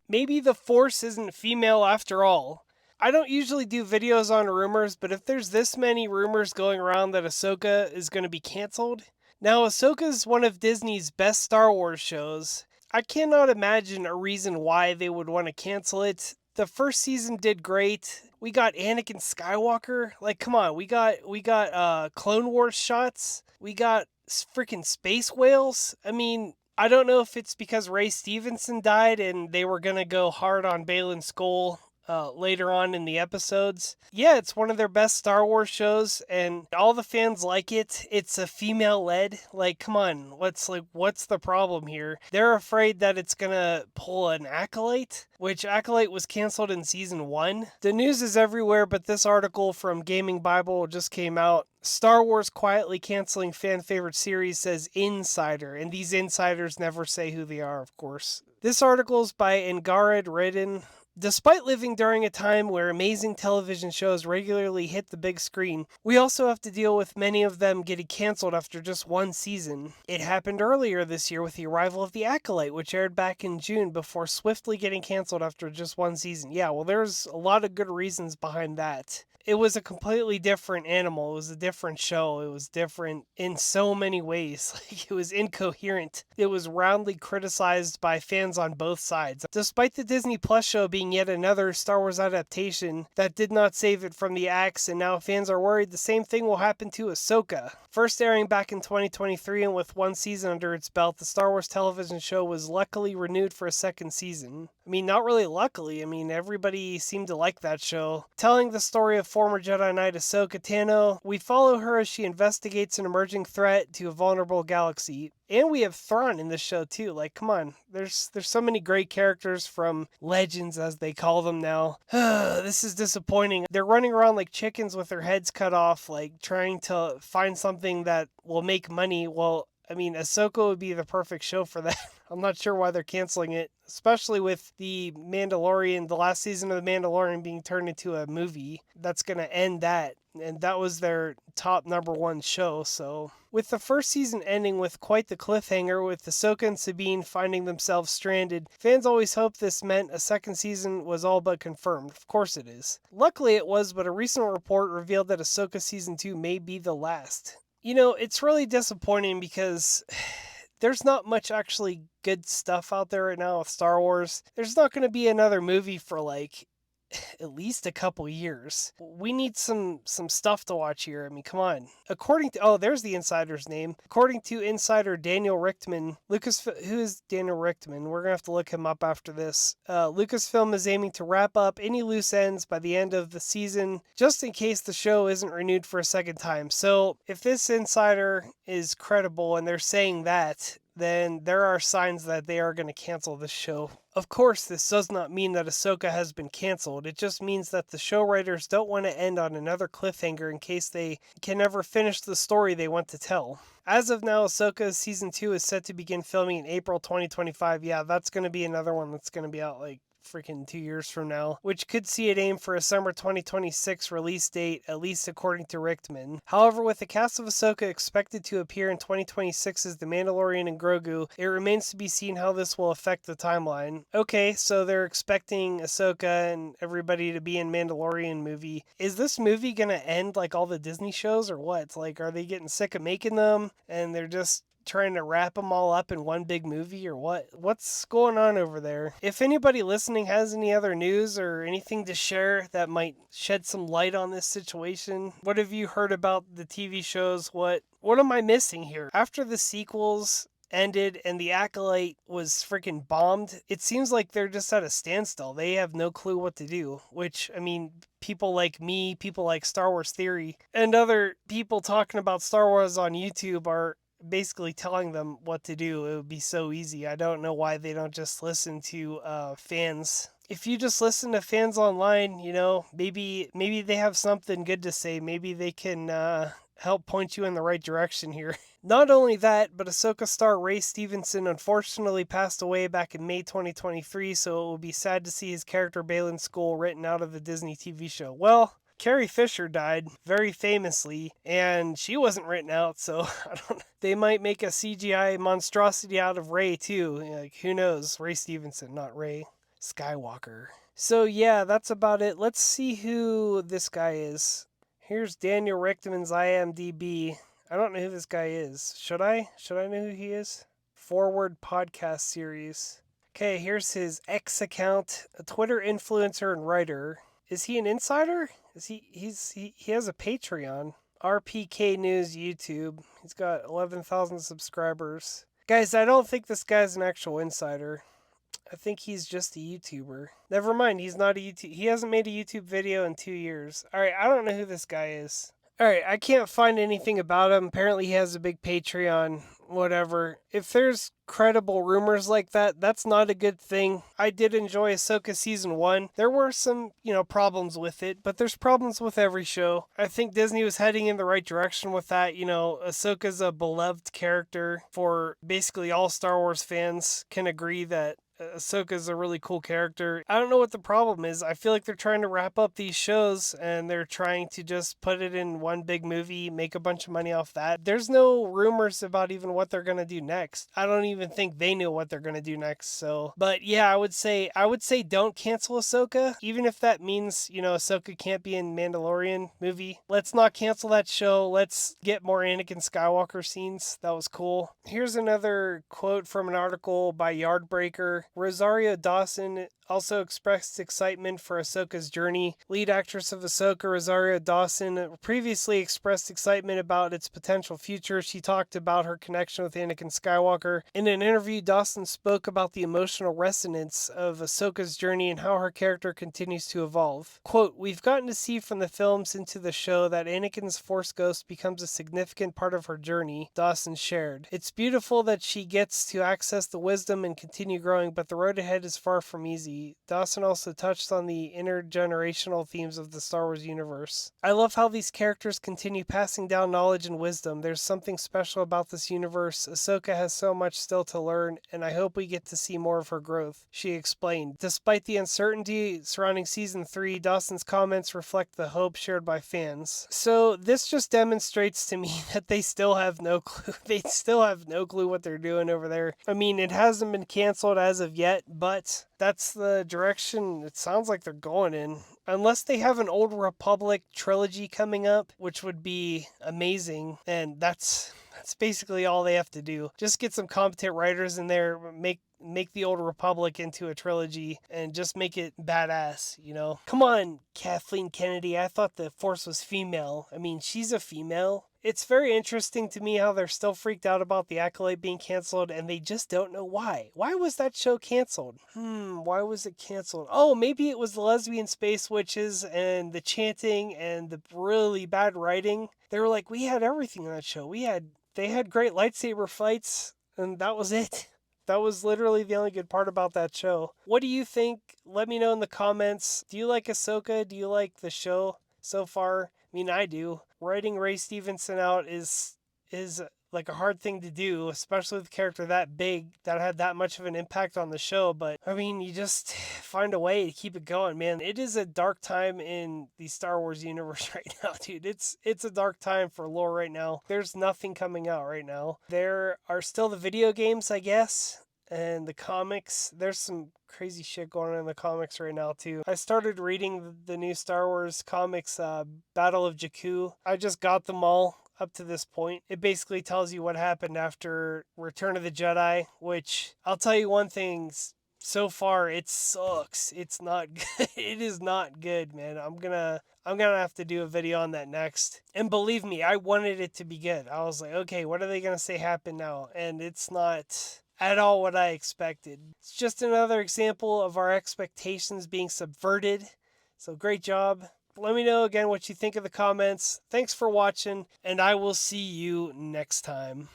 maybe the Force isn't female after all. I don't usually do videos on rumors, but if there's this many rumors going around that Ahsoka is going to be canceled, now Ahsoka is one of Disney's best Star Wars shows. I cannot imagine a reason why they would want to cancel it. The first season did great. We got Anakin Skywalker. Like, come on, we got Clone Wars shots. We got freaking space whales. I mean, I don't know if it's because Ray Stevenson died and they were gonna go hard on Baylan Skoll later on in the episodes. Yeah, it's one of their best Star Wars shows, and all the fans like it. It's a female led. Like, come on, what's the problem here? They're afraid that it's gonna pull an Acolyte, which Acolyte was canceled in season 1. The news is everywhere, but this article from Gaming Bible just came out. Star Wars quietly canceling fan favorite series, says Insider, and these insiders never say who they are, of course. This article is by Angarid Redden. Despite living during a time where amazing television shows regularly hit the big screen, we also have to deal with many of them getting cancelled after just one season. It happened earlier this year with the arrival of The Acolyte, which aired back in June before swiftly getting cancelled after just one season. Yeah, well, there's a lot of good reasons behind that. It was a completely different animal. It was a different show. It was different in so many ways. Like, it was incoherent. It was roundly criticized by fans on both sides. Despite the Disney Plus show being yet another Star Wars adaptation, that did not save it from the axe, and now fans are worried the same thing will happen to Ahsoka. First airing back in 2023 and with one season under its belt, the Star Wars television show was luckily renewed for a second season. I mean, not really luckily. I mean, everybody seemed to like that show. Telling the story of former Jedi Knight Ahsoka Tano, we follow her as she investigates an emerging threat to a vulnerable galaxy. And we have Thrawn in this show too. Like, come on, there's so many great characters from Legends, as they call them now. This is disappointing. They're running around like chickens with their heads cut off, like trying to find something that will make money. Well, I mean, Ahsoka would be the perfect show for that. I'm not sure why they're canceling it, especially with The Mandalorian, the last season of The Mandalorian being turned into a movie. That's going to end that. And that was their top #1 show, so. With the first season ending with quite the cliffhanger, with Ahsoka and Sabine finding themselves stranded, fans always hoped this meant a second season was all but confirmed. Of course it is. Luckily it was, but a recent report revealed that Ahsoka Season 2 may be the last. You know, it's really disappointing because there's not much actually good stuff out there right now with Star Wars. There's not going to be another movie for like at least a couple years. We need some stuff to watch here. I mean, come on. According to there's the insider's name. According to insider Daniel Richtman, who is Daniel Richtman? We're gonna have to look him up after this. Lucasfilm is aiming to wrap up any loose ends by the end of the season, just in case the show isn't renewed for a second time. So if this insider is credible and they're saying that, then there are signs that they are going to cancel this show. Of course, this does not mean that Ahsoka has been canceled. It just means that the show writers don't want to end on another cliffhanger in case they can never finish the story they want to tell. As of now, Ahsoka Season 2 is set to begin filming in April 2025. Yeah, that's going to be another one that's going to be out like freaking 2 years from now, which could see it aim for a summer 2026 release date, at least according to Richtman. However, with the cast of Ahsoka expected to appear in 2026 as The Mandalorian and Grogu, it remains to be seen how this will affect the timeline. Okay, so they're expecting Ahsoka and everybody to be in Mandalorian movie. Is this movie gonna end like all the Disney shows or what? Like, are they getting sick of making them and they're just trying to wrap them all up in one big movie or what? What's going on over there? If anybody listening has any other news or anything to share that might shed some light on this situation, what have you heard about the TV shows? What am I missing here? After the sequels ended and The Acolyte was freaking bombed, it seems like they're just at a standstill. They have no clue what to do, which, I mean, people like me, people like Star Wars Theory, and other people talking about Star Wars on YouTube are basically telling them what to do. It would be so easy. I don't know why they don't just listen to fans. If you just listen to fans online, you know, maybe they have something good to say. Maybe they can help point you in the right direction here. Not only that, but Ahsoka star Ray Stevenson unfortunately passed away back in May 2023, so it will be sad to see his character Baylan Skoll written out of the Disney TV show. Well, Carrie Fisher died very famously, and she wasn't written out, so I don't. They might make a CGI monstrosity out of Ray too. Like, who knows? Ray Stevenson, not Ray. Skywalker. So yeah, that's about it. Let's see who this guy is. Here's Daniel Richtman's IMDb. I don't know who this guy is. Should I? Should I know who he is? Forward podcast series. Okay, here's his X account, a Twitter influencer and writer. Is he an insider? He has a Patreon. RPK News YouTube. He's got 11,000 subscribers. Guys, I don't think this guy's an actual insider. I think he's just a YouTuber. Never mind, he's not a YouTube. He hasn't made a YouTube video in 2 years. All right, I don't know who this guy is. All right, I can't find anything about him. Apparently, he has a big Patreon. Whatever. If there's credible rumors like that, that's not a good thing. I did enjoy Ahsoka season 1. There were some, problems with it, but there's problems with every show. I think Disney was heading in the right direction with that. Ahsoka's a beloved character for basically all Star Wars fans can agree that Ahsoka's a really cool character. I don't know what the problem is. I feel like they're trying to wrap up these shows and they're trying to just put it in one big movie, make a bunch of money off that. There's no rumors about even what they're going to do next. I don't even think they know what they're going to do next. So, but yeah, I would say don't cancel Ahsoka, even if that means, Ahsoka can't be in Mandalorian movie. Let's not cancel that show. Let's get more Anakin Skywalker scenes. That was cool. Here's another quote from an article by Yardbreaker. Rosario Dawson also expressed excitement for Ahsoka's journey. Lead actress of Ahsoka, Rosario Dawson, previously expressed excitement about its potential future. She talked about her connection with Anakin Skywalker. In an interview, Dawson spoke about the emotional resonance of Ahsoka's journey and how her character continues to evolve. Quote, "We've gotten to see from the films into the show that Anakin's Force ghost becomes a significant part of her journey," Dawson shared. "It's beautiful that she gets to access the wisdom and continue growing, but the road ahead is far from easy." Dawson also touched on the intergenerational themes of the Star Wars universe. "I love how these characters continue passing down knowledge and wisdom. There's something special about this universe. Ahsoka has so much still to learn, and I hope we get to see more of her growth," she explained. Despite the uncertainty surrounding Season 3, Dawson's comments reflect the hope shared by fans. So this just demonstrates to me that they still have no clue. They still have no clue what they're doing over there. I mean, it hasn't been canceled as of yet, but that's the direction it sounds like they're going in. Unless they have an Old Republic trilogy coming up, which would be amazing, and that's basically all they have to do. Just get some competent writers in there, make the Old Republic into a trilogy, and just make it badass, Come on, Kathleen Kennedy, I thought the Force was female. I mean, she's a female. It's very interesting to me how they're still freaked out about the Acolyte being canceled and they just don't know why. Why was that show canceled? Why was it canceled? Oh, maybe it was the lesbian space witches and the chanting and the really bad writing. They were like, we had everything on that show. They had great lightsaber fights and that was it. That was literally the only good part about that show. What do you think? Let me know in the comments. Do you like Ahsoka? Do you like the show so far? I mean, I do. Writing Ray Stevenson out is like a hard thing to do, especially with a character that big that had that much of an impact on the show. But I mean, you just find a way to keep it going, man. It is a dark time in the Star Wars universe right now, dude. It's a dark time for lore right now. There's nothing coming out right now. There are still the video games, I guess, and the comics. There's some crazy shit going on in the comics right now too. I started reading the new Star Wars comics, Battle of Jakku. I just got them all up to this point. It basically tells you what happened after Return of the Jedi, which I'll tell you one thing, so far it sucks. It's not good. It is not good, man. I'm gonna have to do a video on that next. And believe me, I wanted it to be good. I was like, okay, what are they gonna say happened now? And it's not at all what I expected. It's just another example of our expectations being subverted. So great job. Let me know again what you think in the comments. Thanks for watching, and I will see you next time.